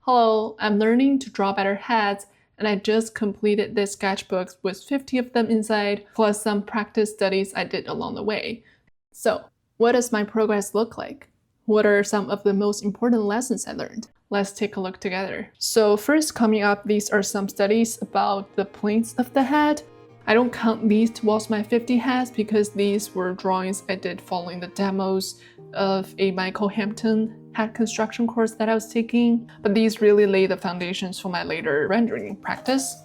Hello, I'm learning to draw better hats, and I just completed this sketchbook with 50 of them inside, plus some practice studies I did along the way. So, what does my progress look like? What are some of the most important lessons I learned? Let's take a look together. So first, coming up, these are some studies about the planes of the hat. I don't count these towards my 50 hats because these were drawings I did following the demos of a Michael Hampton hat construction course that I was taking, but these really lay the foundations for my later rendering practice.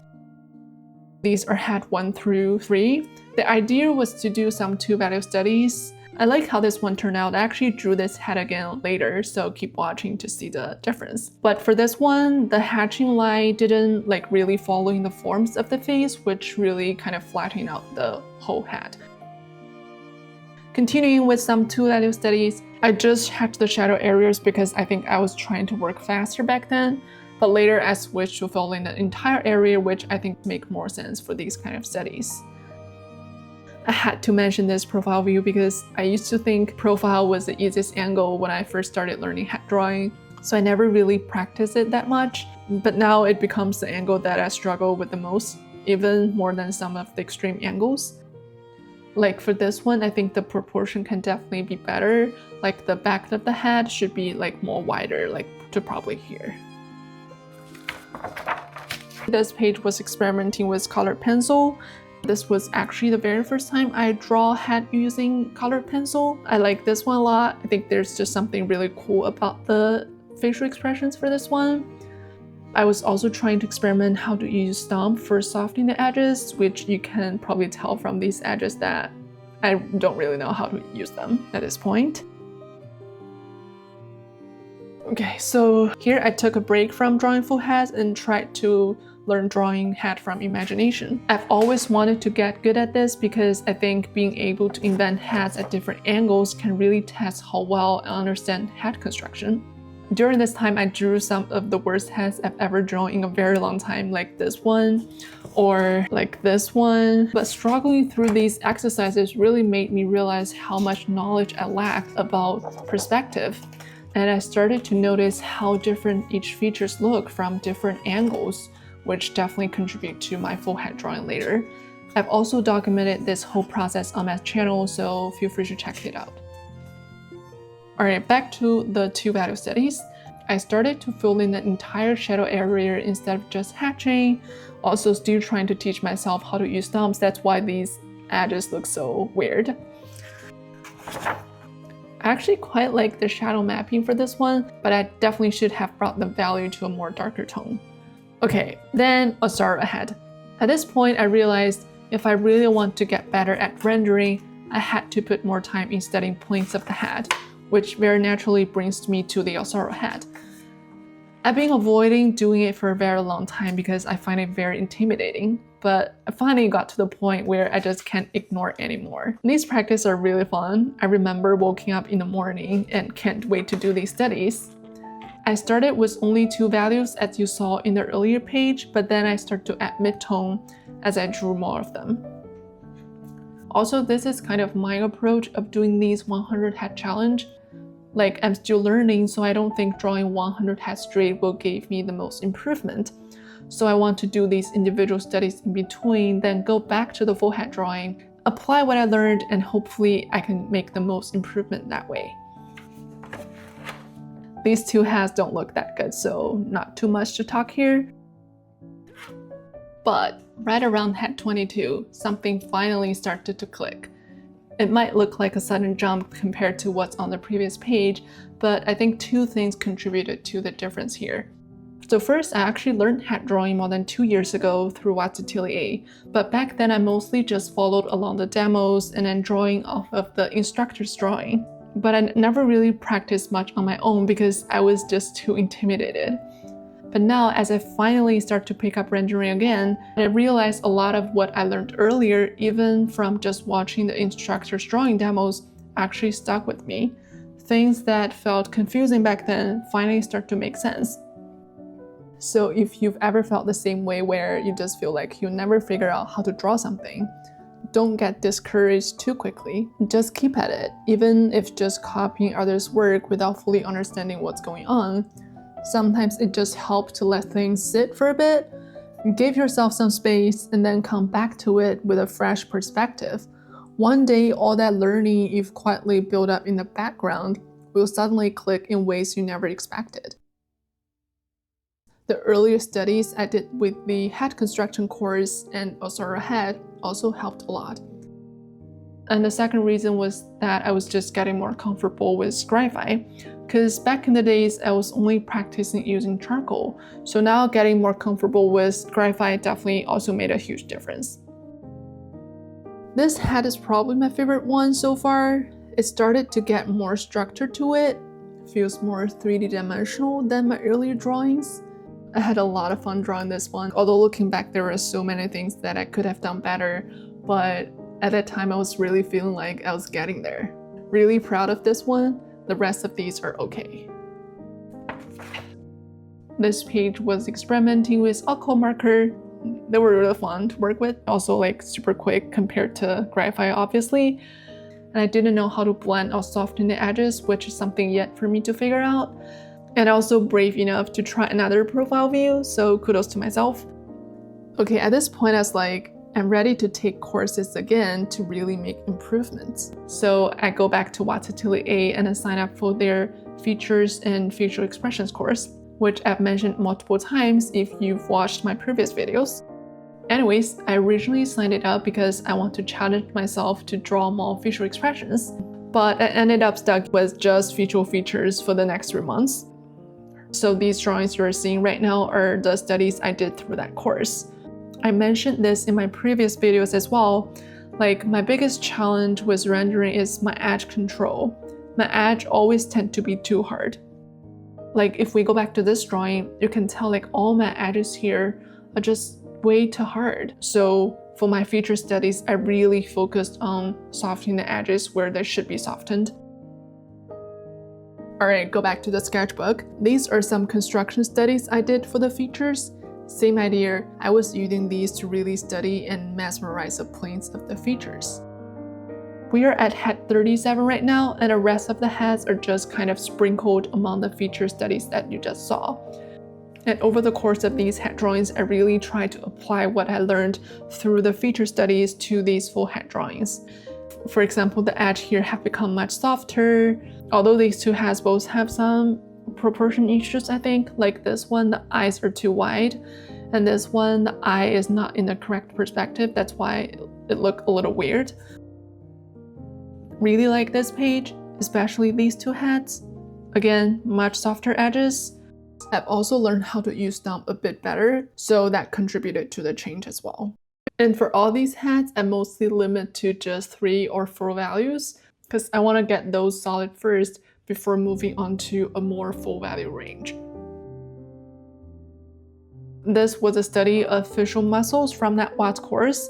These are hat 1 through 3. The idea was to do some two-value studies. I like how this one turned out. I actually drew this hat again later, so keep watching to see the difference. But for this one, the hatching line didn't really following the forms of the face, which really kind of flattened out the whole hat. Continuing with some two-value studies, I just hatched the shadow areas because I think I was trying to work faster back then, but later I switched to following the entire area, which I think make more sense for these kind of studies. I had to mention this profile view because I used to think profile was the easiest angle when I first started learning hat drawing, so I never really practiced it that much, but now it becomes the angle that I struggle with the most, even more than some of the extreme angles. Like for this one, I think the proportion can definitely be better. Like the back of the head should be more wider, to probably here. This page was experimenting with colored pencil. This was actually the very first time I draw hat using colored pencil. I like this one a lot. I think there's just something really cool about the facial expressions for this one. I was also trying to experiment how to use stump for softening the edges, which you can probably tell from these edges that I don't really know how to use them at this point. Okay, so here I took a break from drawing full hats and tried to learn drawing hat from imagination. I've always wanted to get good at this because I think being able to invent hats at different angles can really test how well I understand hat construction. During this time, I drew some of the worst hats I've ever drawn in a very long time, like this one or like this one. But struggling through these exercises really made me realize how much knowledge I lacked about perspective. And I started to notice how different each features look from different angles, which definitely contribute to my full hat drawing later. I've also documented this whole process on my channel, so feel free to check it out. Alright, back to the two-value studies. I started to fill in the entire shadow area instead of just hatching. Also still trying to teach myself how to use stumps. That's why these edges look so weird. I actually quite like the shadow mapping for this one, but I definitely should have brought the value to a more darker tone. Okay, then Asaro ahead. At this point, I realized if I really want to get better at rendering, I had to put more time in studying planes of the hat, which very naturally brings me to the Asaro hat. I've been avoiding doing it for a very long time because I find it very intimidating, but I finally got to the point where I just can't ignore it anymore. These practices are really fun. I remember waking up in the morning and can't wait to do these studies. I started with only two values as you saw in the earlier page, but then I started to add mid-tone as I drew more of them. Also, this is kind of my approach of doing these 100 hat challenge. I'm still learning, so I don't think drawing 100 hats straight will give me the most improvement. So I want to do these individual studies in between, then go back to the full hat drawing, apply what I learned, and hopefully I can make the most improvement that way. These two hats don't look that good, so not too much to talk here. But right around hat 22, something finally started to click. It might look like a sudden jump compared to what's on the previous page, but I think two things contributed to the difference here. So first, I actually learned hat drawing more than 2 years ago through Watts Atelier, but back then I mostly just followed along the demos and then drawing off of the instructor's drawing. But I never really practiced much on my own because I was just too intimidated. But now, as I finally start to pick up rendering again, I realized a lot of what I learned earlier, even from just watching the instructor's drawing demos, actually stuck with me. Things that felt confusing back then finally start to make sense. So if you've ever felt the same way where you just feel like you never figure out how to draw something, don't get discouraged too quickly. Just keep at it. Even if just copying others' work without fully understanding what's going on, Sometimes it just helps to let things sit for a bit, give yourself some space, and then come back to it with a fresh perspective. One day, all that learning you've quietly built up in the background will suddenly click in ways you never expected. The earlier studies I did with the head construction course and Asaro head also helped a lot. And the second reason was that I was just getting more comfortable with graphite, because back in the days I was only practicing using charcoal, so now getting more comfortable with graphite definitely also made a huge difference. This head is probably my favorite one so far. It started to get more structure to it, feels more 3D dimensional than my earlier drawings. I had a lot of fun drawing this one, although looking back there were so many things that I could have done better, but at that time I was really feeling like I was getting there. Really proud of this one. The rest of these are okay. This page was experimenting with alcohol marker. They were really fun to work with, also like super quick compared to graphite obviously. And I didn't know how to blend or soften the edges, which is something yet for me to figure out. And also brave enough to try another profile view, so kudos to myself. Okay, at this point I was like, I'm ready to take courses again to really make improvements. So I go back to Watatili A and I sign up for their Features and Facial Expressions course, which I've mentioned multiple times if you've watched my previous videos. Anyways, I originally signed it up because I want to challenge myself to draw more facial expressions, but I ended up stuck with just facial features for the next 3 months. So these drawings you're seeing right now are the studies I did through that course. I mentioned this in my previous videos as well. Like, my biggest challenge with rendering is my edge control. My edge always tend to be too hard. Like, if we go back to this drawing, you can tell like all my edges here are just way too hard. So for my feature studies, I really focused on softening the edges where they should be softened. Alright, go back to the sketchbook. These are some construction studies I did for the features. Same idea, I was using these to really study and mesmerize the planes of the features. We are at head 37 right now, and the rest of the heads are just kind of sprinkled among the feature studies that you just saw. And over the course of these head drawings, I really tried to apply what I learned through the feature studies to these full head drawings. For example, the edge here have become much softer, although these two heads both have some proportion issues, I think. Like this one, the eyes are too wide, and this one, the eye is not in the correct perspective. That's why it looked a little weird. Really like this page, especially these two heads. Again, much softer edges. I've also learned how to use stump a bit better, so that contributed to the change as well. And for all these heads, I mostly limit to just 3 or 4 values, because I want to get those solid first before moving on to a more full value range. This was a study of facial muscles from that Watts course,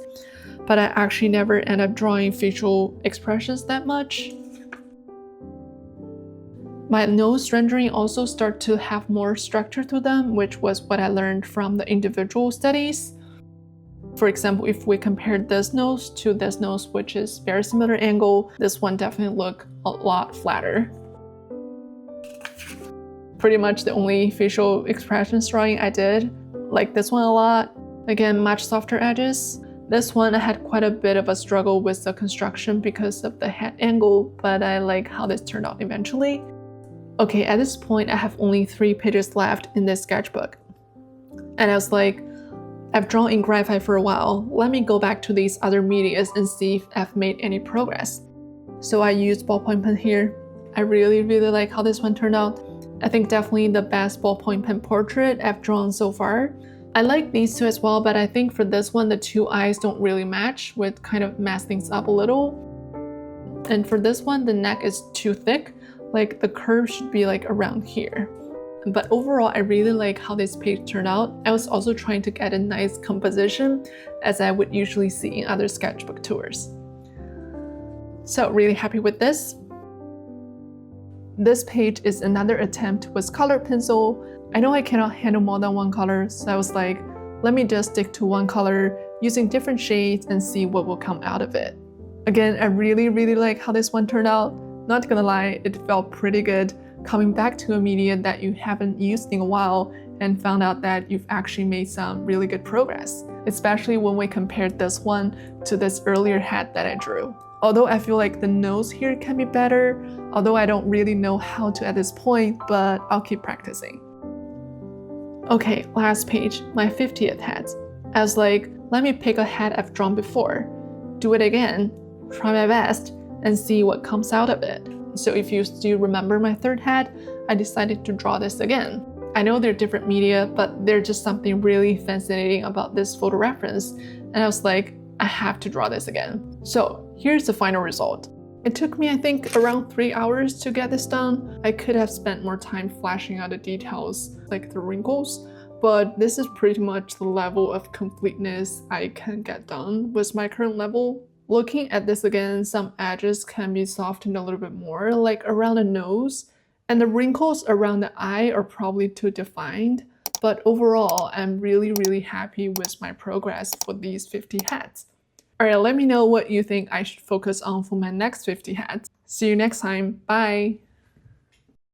but I actually never end up drawing facial expressions that much. My nose rendering also start to have more structure to them, which was what I learned from the individual studies. For example, if we compared this nose to this nose, which is very similar angle, this one definitely looked a lot flatter. Pretty much the only facial expressions drawing I did, like this one a lot. Again, much softer edges. This one I had quite a bit of a struggle with the construction because of the head angle, but I like how this turned out eventually. Okay, at this point I have only 3 pages left in this sketchbook. And I was like, I've drawn in graphite for a while, let me go back to these other medias and see if I've made any progress. So I used ballpoint pen here. I really like how this one turned out. I think definitely the best ballpoint pen portrait I've drawn so far. I like these two as well, but I think for this one, the 2 eyes don't really match, which kind of mess things up a little. And for this one, the neck is too thick, like the curve should be like around here. But overall, I really like how this page turned out. I was also trying to get a nice composition, as I would usually see in other sketchbook tours. So really happy with this. This page is another attempt with colored pencil. I know I cannot handle more than 1 color, so I was like, let me just stick to 1 color using different shades and see what will come out of it. Again, I really like how this one turned out. Not gonna lie, it felt pretty good coming back to a media that you haven't used in a while and found out that you've actually made some really good progress, especially when we compared this one to this earlier hat that I drew. Although I feel like the nose here can be better, although I don't really know how to at this point, but I'll keep practicing. Okay, last page, my 50th hat. I was like, let me pick a hat I've drawn before, do it again, try my best, and see what comes out of it. So if you still remember my third hat, I decided to draw this again. I know they're different media, but there's just something really fascinating about this photo reference, and I was like, I have to draw this again. So here's the final result. It took me, I think, around 3 hours to get this done. I could have spent more time flashing out the details, like the wrinkles, but this is pretty much the level of completeness I can get done with my current level. Looking at this again, some edges can be softened a little bit more, like around the nose, and the wrinkles around the eye are probably too defined. But overall, I'm really happy with my progress for these 50 hats. Alright, let me know what you think I should focus on for my next 50 hats. See you next time, bye!